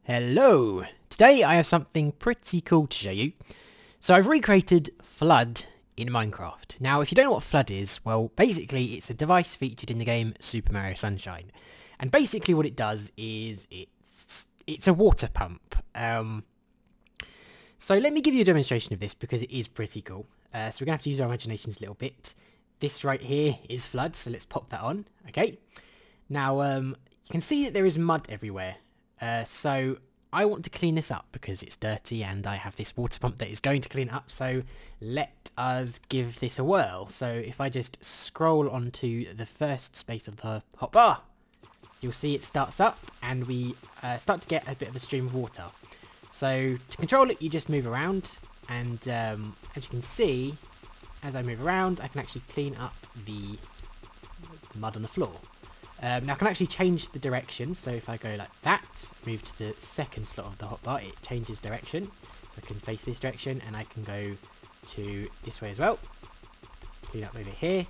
Hello! Today I have something pretty cool to show you. So I've recreated Fludd in Minecraft. Now if you don't know what Fludd is, well basically it's a device featured in the game Super Mario Sunshine. And basically what it does is it's a water pump. So let me give you a demonstration of this because it is pretty cool. So we're going to have to use our imaginations a little bit. This right here is Fludd, so let's pop that on. Okay. Now you can see that there is mud everywhere. So I want to clean this up because it's dirty and I have this water pump that is going to clean it up. So let us give this a whirl. So if I just scroll onto the first space of the hotbar, you'll see it starts up and we start to get a bit of a stream of water. So to control it, you just move around and as you can see, as I move around, I can actually clean up the mud on the floor. Now I can actually change the direction, so if I go like that, move to the second slot of the hotbar, it changes direction. So I can face this direction and I can go to this way as well. Let's clean up over here.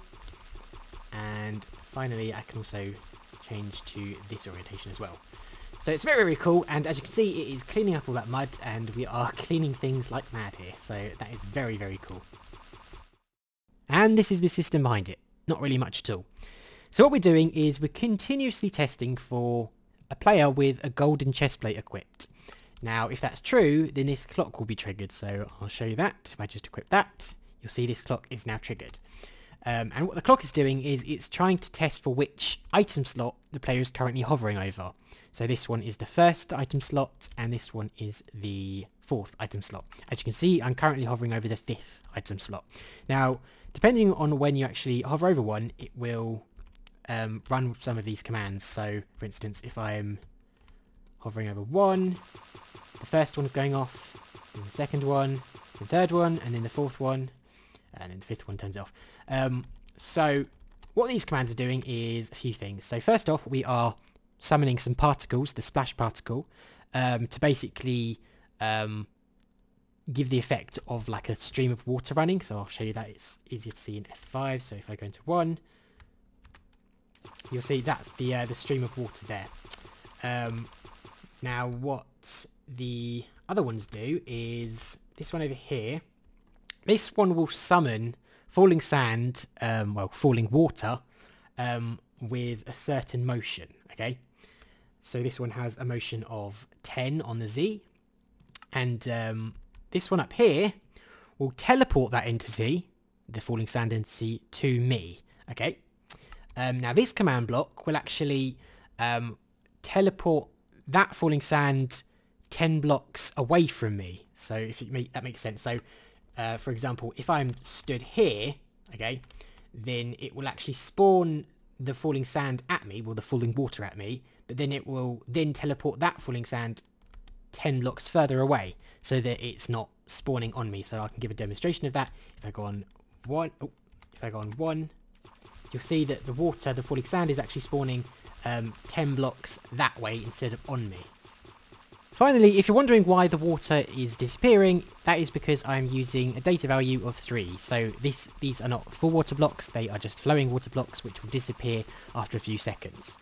And finally I can also change to this orientation as well. So it's very, very cool, and as you can see it is cleaning up all that mud and we are cleaning things like mad here. So that is very, very cool. And this is the system behind it. Not really much at all. So what we're doing is we're continuously testing for a player with a golden chest plate equipped. Now, if that's true, then this clock will be triggered. So I'll show you that. If I just equip that, you'll see this clock is now triggered. And what the clock is doing is it's trying to test for which item slot the player is currently hovering over. So this one is the first item slot, and this one is the fourth item slot. As you can see, I'm currently hovering over the fifth item slot. Now, depending on when you actually hover over one, it will run some of these commands. So for instance, if I am hovering over one, the first one is going off, then the second one, the third one, and then the fourth one, and then the fifth one turns it off. So what these commands are doing is a few things. So first off, we are summoning some particles, the splash particle, to basically give the effect of like a stream of water running. So I'll show you that. It's easier to see in F5. So if I go into 1, you'll see that's the stream of water there. Now what the other ones do is this one over here. This one will summon falling sand, falling water, with a certain motion. Okay, so this one has a motion of 10 on the Z, and this one up here will teleport that entity, the falling sand entity, to me. Okay. Now this command block will actually teleport that falling sand 10 blocks away from me. So if that makes sense. So for example, if I'm stood here, okay, then it will actually spawn the falling sand at me, well, the falling water at me, but then it will then teleport that falling sand 10 blocks further away so that it's not spawning on me. So I can give a demonstration of that. If I go on 1, you'll see that the water, the falling sand, is actually spawning 10 blocks that way instead of on me. Finally, if you're wondering why the water is disappearing, that is because I'm using a data value of 3. So these are not full water blocks, they are just flowing water blocks which will disappear after a few seconds.